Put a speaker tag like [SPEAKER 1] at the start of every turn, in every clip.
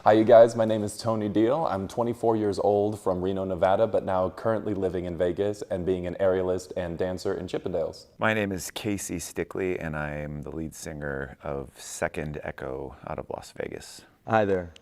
[SPEAKER 1] Hi, you guys. My name is Tony Deal. I'm 24 years old from Reno, Nevada, but now currently living in Vegas and being an aerialist and dancer in Chippendales.
[SPEAKER 2] My name is Casey Stickley, and I am the lead singer of Second Echo out of Las Vegas.
[SPEAKER 3] Hi there.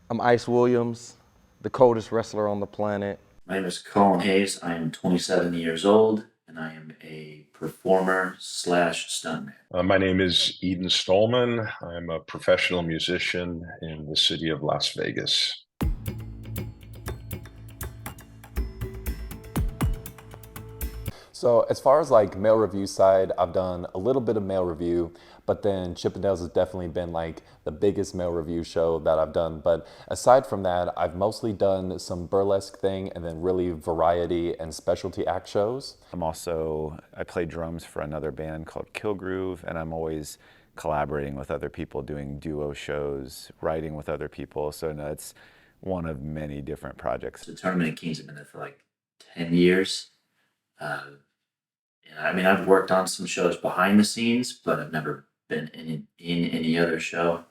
[SPEAKER 3] I'm Ice Williams, the coldest wrestler on the planet.
[SPEAKER 4] My name is Collin Hayes. I am 27 years old, and I am a performer slash stuntman.
[SPEAKER 5] My name is Stollman. I'm a professional musician in the city of Las Vegas.
[SPEAKER 1] So as far as like male review side, I've done a little bit of male review, but then Chippendales has definitely been like the biggest male review show that I've done. But aside from that, I've mostly done some burlesque thing and then really variety and specialty act shows.
[SPEAKER 2] I play drums for another band called Kill Groove, and I'm always collaborating with other people, doing duo shows, writing with other people. So no, it's one of many different projects.
[SPEAKER 4] The Tournament of Kings have been there for like 10 years. I mean, I've worked on some shows behind the scenes, but I've never been in any other show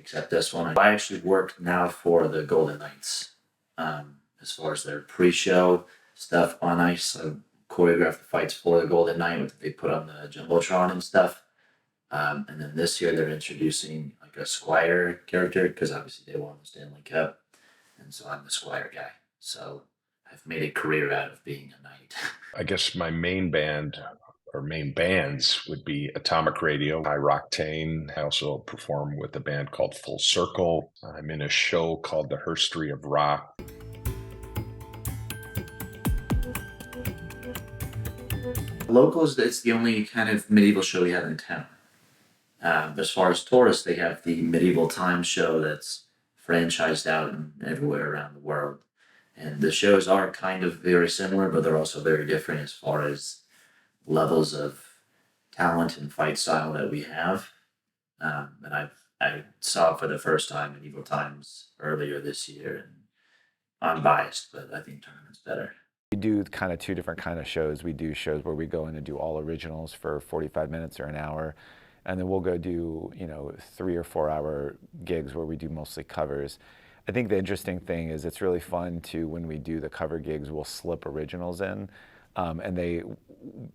[SPEAKER 4] except this one. I actually work now for the Golden Knights as far as their pre-show stuff on ice. I choreographed the fights for the Golden Knight, which they put on the Jumbotron and stuff. And then this year they're introducing like a Squire character because obviously they won the Stanley Cup. And so I'm the Squire guy. So I've made a career out of being a knight.
[SPEAKER 5] I guess my main band or main bands would be Atomic Radio, High Roctane. I also perform with a band called Full Circle. I'm in a show called The Herstory of Rock.
[SPEAKER 4] Locals, it's the only kind of medieval show we have in town. As far as tourists, they have the Medieval Times show that's franchised out and everywhere around the world. And the shows are kind of very similar, but they're also very different as far as levels of talent and fight style that we have. And I saw it for the first time Medieval Times earlier this year, and I'm biased, but I think Tournament's better.
[SPEAKER 2] We do kind of two different kind of shows. We do shows where we go in and do all originals for 45 minutes or an hour. And then we'll go do, 3 or 4 hour gigs where we do mostly covers. I think the interesting thing is it's really fun to, when we do the cover gigs, we'll slip originals in.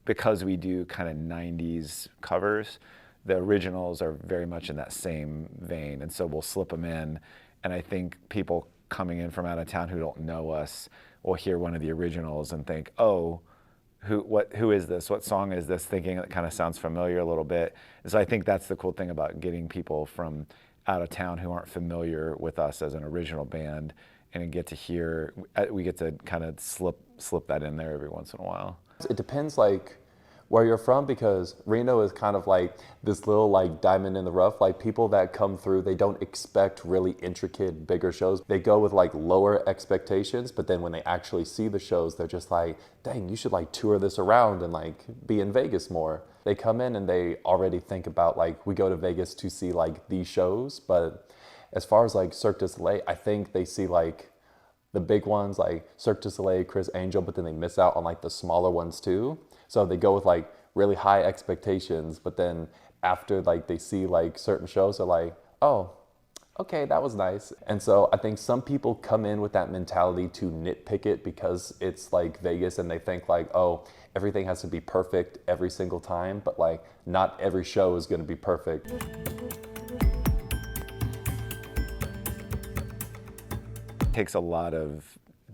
[SPEAKER 2] Because we do kind of 90s covers, the originals are very much in that same vein. And so we'll slip them in. And I think people coming in from out of town who don't know us will hear one of the originals and think, oh, who is this? What song is this? Thinking it kind of sounds familiar a little bit. And so I think that's the cool thing about getting people from out of town who aren't familiar with us as an original band, and we get to kind of slip that in there every once in a while.
[SPEAKER 1] It depends like where you're from, because Reno is kind of like this little like diamond in the rough. Like people that come through, they don't expect really intricate, bigger shows. They go with like lower expectations, but then when they actually see the shows, they're just like, dang, you should like tour this around and like be in Vegas more. They come in and they already think about like, we go to Vegas to see like these shows, but as far as like Cirque du Soleil, I think they see like the big ones like Cirque du Soleil, Chris Angel, but then they miss out on like the smaller ones too. So they go with like really high expectations, but then after like they see like certain shows, they're like, oh, okay, that was nice. And so I think some people come in with that mentality to nitpick it because it's like Vegas, and they think like, oh, everything has to be perfect every single time, but like not every show is gonna be perfect.
[SPEAKER 2] It takes a lot of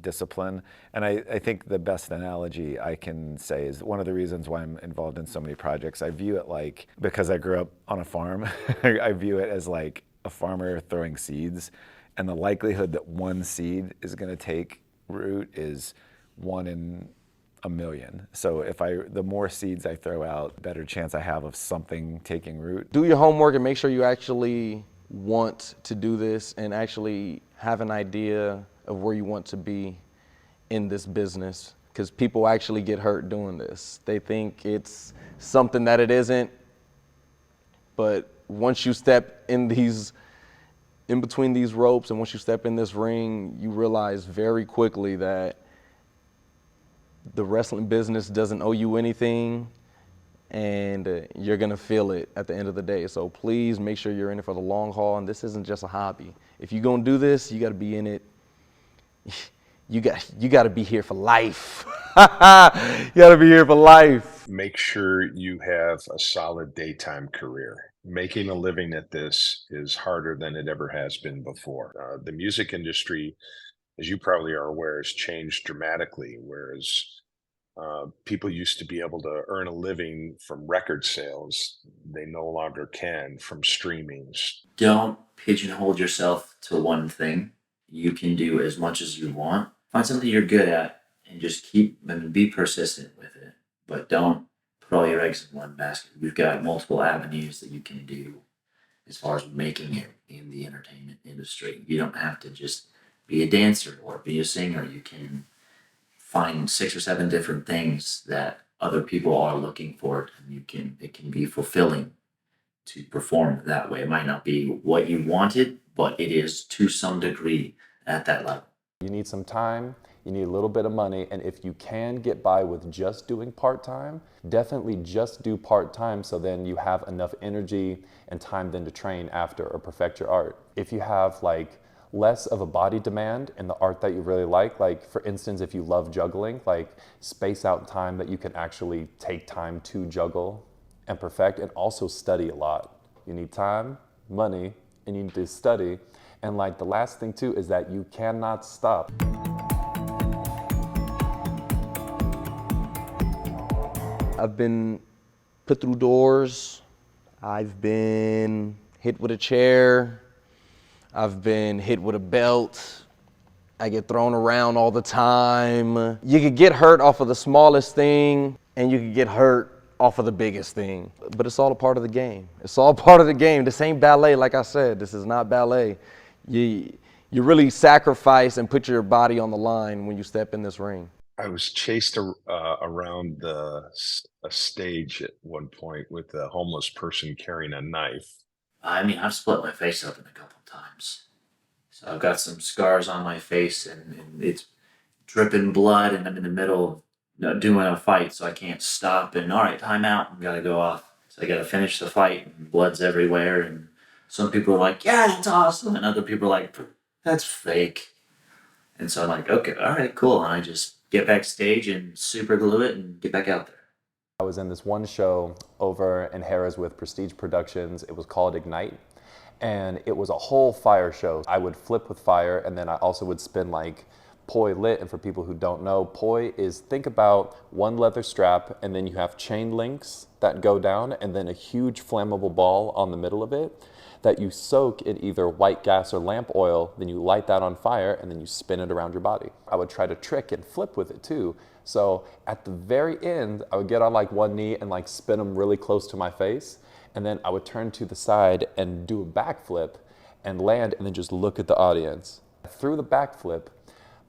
[SPEAKER 2] discipline. And I think the best analogy I can say is one of the reasons why I'm involved in so many projects. I view it like, because I grew up on a farm, I view it as like a farmer throwing seeds. And the likelihood that one seed is going to take root is 1 in a million. So the more seeds I throw out, the better chance I have of something taking root.
[SPEAKER 3] Do your homework and make sure you actually want to do this and actually have an idea of where you want to be in this business, because people actually get hurt doing this. They think it's something that it isn't, but once you step in between these ropes, and once you step in this ring, you realize very quickly that the wrestling business doesn't owe you anything, and you're gonna feel it at the end of the day. So please make sure you're in it for the long haul, and this isn't just a hobby. If you're gonna do this, you gotta be in it. You got to be here for life. You got to be here for life.
[SPEAKER 5] Make sure you have a solid daytime career. Making a living at this is harder than it ever has been before. The music industry, as you probably are aware, has changed dramatically, whereas people used to be able to earn a living from record sales. They no longer can from streamings.
[SPEAKER 4] Don't pigeonhole yourself to one thing. You can do as much as you want. Find something you're good at and just be persistent with it. But don't put all your eggs in one basket. We've got multiple avenues that you can do as far as making it in the entertainment industry. You don't have to just be a dancer or be a singer. You can find 6 or 7 different things that other people are looking for, and it can be fulfilling to perform that way. It might not be what you wanted, but it is to some degree at that level.
[SPEAKER 1] You need some time, you need a little bit of money, and if you can get by with just doing part-time, definitely just do part-time so then you have enough energy and time then to train after or perfect your art. If you have like less of a body demand in the art that you really like for instance, if you love juggling, like space out time that you can actually take time to juggle and perfect, and also study a lot. You need time, money, and you need to study. And like the last thing too is that you cannot stop.
[SPEAKER 3] I've been put through doors. I've been hit with a chair. I've been hit with a belt. I get thrown around all the time. You could get hurt off of the smallest thing, and you could get hurt off of the biggest thing. But it's all a part of the game. It's all part of the game. This ain't ballet, like I said. This is not ballet. You really sacrifice and put your body on the line when you step in this ring.
[SPEAKER 5] I was chased around a stage at one point with a homeless person carrying a knife.
[SPEAKER 4] I mean, I've split my face open a couple times. So I've got some scars on my face, and it's dripping blood, and I'm in the middle of doing a fight, so I can't stop. And all right, time out, I gotta go off. So I gotta finish the fight, and blood's everywhere. And some people are like, yeah, that's awesome. And other people are like, that's fake. And so I'm like, okay, all right, cool. And I just get backstage and super glue it and get back out there.
[SPEAKER 1] I was in this one show over in Harrah's with Prestige Productions. It was called Ignite. And it was a whole fire show. I would flip with fire, and then I also would spin like poi lit. And for people who don't know, poi is, think about one leather strap, and then you have chain links that go down, and then a huge flammable ball on the middle of it that you soak in either white gas or lamp oil, then you light that on fire, and then you spin it around your body. I would try to trick and flip with it too. So at the very end, I would get on like one knee and like spin them really close to my face. And then I would turn to the side and do a backflip and land, and then just look at the audience. Through the backflip,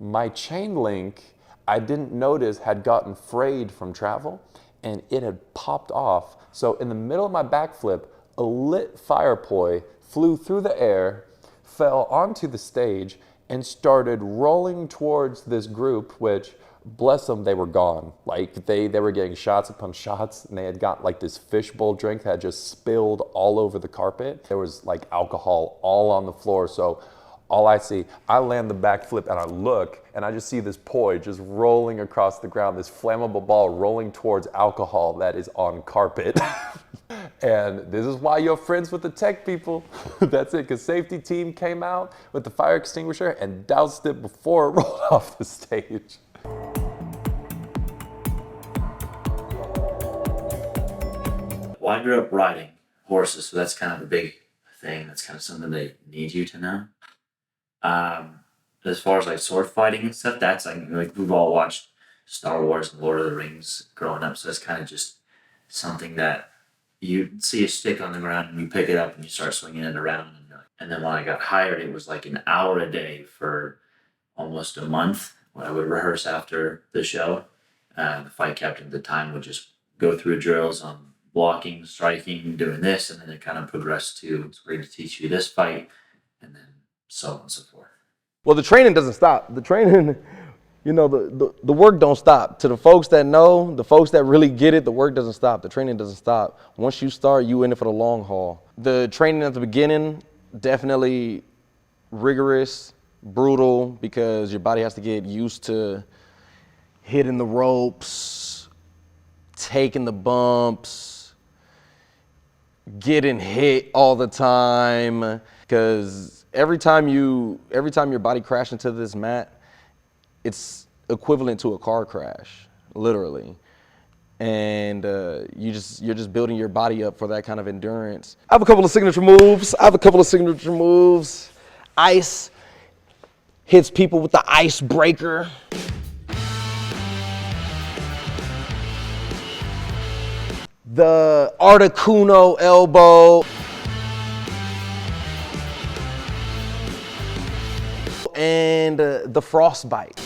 [SPEAKER 1] my chain link, I didn't notice, had gotten frayed from travel, and it had popped off. So in the middle of my backflip, a lit fire poi flew through the air, fell onto the stage, and started rolling towards this group, which, bless them, they were gone. Like they were getting shots upon shots, and they had got like this fishbowl drink that had just spilled all over the carpet. There was like alcohol all on the floor. So all I see, I land the backflip and I look, and I just see this poi just rolling across the ground, this flammable ball rolling towards alcohol that is on carpet. And this is why you're friends with the tech people. That's it, because safety team came out with the fire extinguisher and doused it before it rolled off the stage.
[SPEAKER 4] Well, I grew up riding horses, so that's kind of a big thing. That's kind of something they need you to know. As far as like sword fighting and stuff, that's like we've all watched Star Wars and Lord of the Rings growing up, so that's kind of just something that you see a stick on the ground and you pick it up and you start swinging it around. And then when I got hired, it was like an hour a day for almost a month. When I would rehearse after the show, the fight captain at the time would just go through drills on blocking, striking, doing this, and then it kind of progressed to, so we're going to teach you this fight, and then so on and so forth.
[SPEAKER 3] Well, the training doesn't stop. The training You know, the work don't stop. To the folks that know, the folks that really get it, the work doesn't stop. The training doesn't stop. Once you start, you in it for the long haul. The training at the beginning, definitely rigorous, brutal, because your body has to get used to hitting the ropes, taking the bumps, getting hit all the time. Because every time your body crashes into this mat, it's equivalent to a car crash, literally. And you're just building your body up for that kind of endurance. I have a couple of signature moves. Ice hits people with the icebreaker. The Articuno elbow. And the frostbite.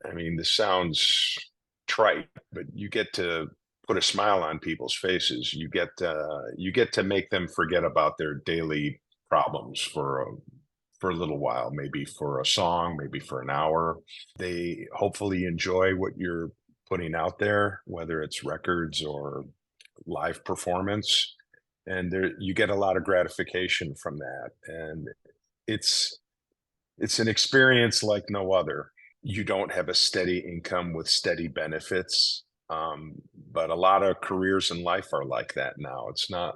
[SPEAKER 5] I mean, this sounds trite, but you get to put a smile on people's faces. You get to make them forget about their daily problems for a little while, maybe for a song, maybe for an hour. They hopefully enjoy what you're putting out there, whether it's records or live performance, and there you get a lot of gratification from that, and it's it's an experience like no other. You don't have a steady income with steady benefits, but a lot of careers in life are like that now. It's not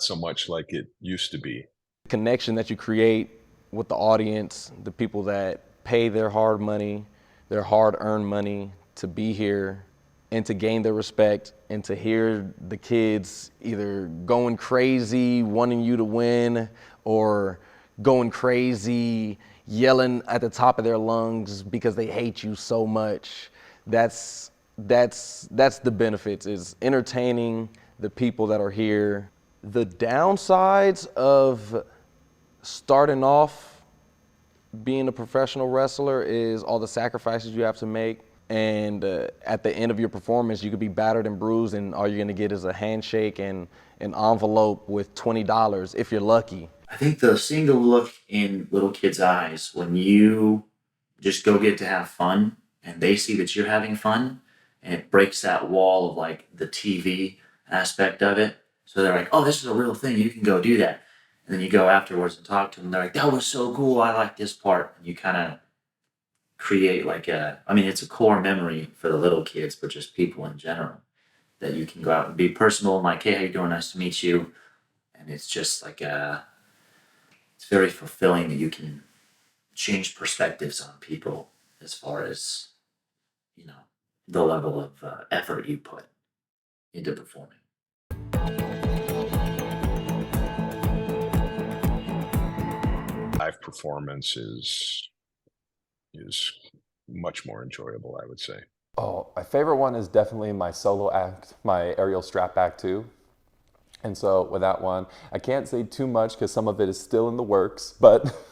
[SPEAKER 5] so much like it used to be.
[SPEAKER 3] Connection that you create with the audience, the people that pay their hard-earned money to be here and to gain their respect, and to hear the kids either going crazy, wanting you to win, or going crazy, yelling at the top of their lungs because they hate you so much. That's the benefits, is entertaining the people that are here. The downsides of starting off being a professional wrestler is all the sacrifices you have to make. And at the end of your performance, you could be battered and bruised, and all you're gonna get is a handshake and an envelope with $20 if you're lucky.
[SPEAKER 4] I think seeing the look in little kids' eyes when you just go get to have fun and they see that you're having fun, and it breaks that wall of like the TV aspect of it. So they're like, oh, this is a real thing. You can go do that. And then you go afterwards and talk to them. They're like, that was so cool. I like this part. And you kind of create it's a core memory for the little kids, but just people in general, that you can go out and be personal and like, hey, how you doing? Nice to meet you. And it's just like, it's very fulfilling that you can change perspectives on people as far as, the level of effort you put into performing.
[SPEAKER 5] Live performance is much more enjoyable, I would say.
[SPEAKER 1] Oh, my favorite one is definitely my solo act, my aerial strap act 2. And so with that one, I can't say too much because some of it is still in the works, but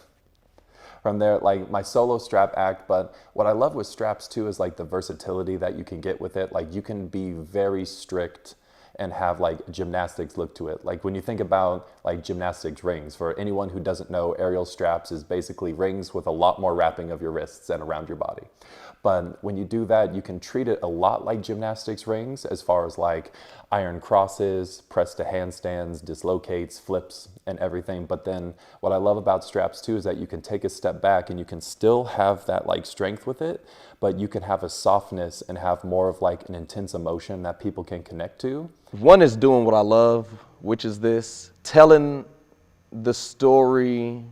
[SPEAKER 1] from there, like my solo strap act. But what I love with straps too is like the versatility that you can get with it. Like you can be very strict and have like gymnastics look to it. Like when you think about like gymnastics rings, for anyone who doesn't know, aerial straps is basically rings with a lot more wrapping of your wrists and around your body. But when you do that, you can treat it a lot like gymnastics rings as far as like iron crosses, press to handstands, dislocates, flips, and everything. But then what I love about straps too is that you can take a step back and you can still have that like strength with it, but you can have a softness and have more of like an intense emotion that people can connect to.
[SPEAKER 3] One is doing what I love, which is this, telling the story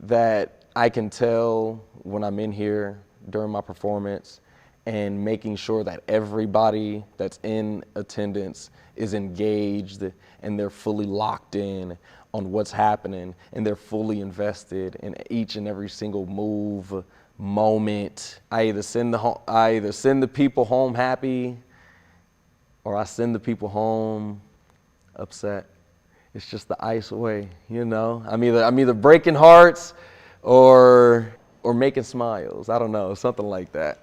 [SPEAKER 3] that I can tell when I'm in here during my performance, and making sure that everybody that's in attendance is engaged and they're fully locked in on what's happening, and they're fully invested in each and every single move, moment. I either send the people home happy, or I send the people home upset. It's just the ice way, you know? I'm either breaking hearts or making smiles. I don't know, something like that.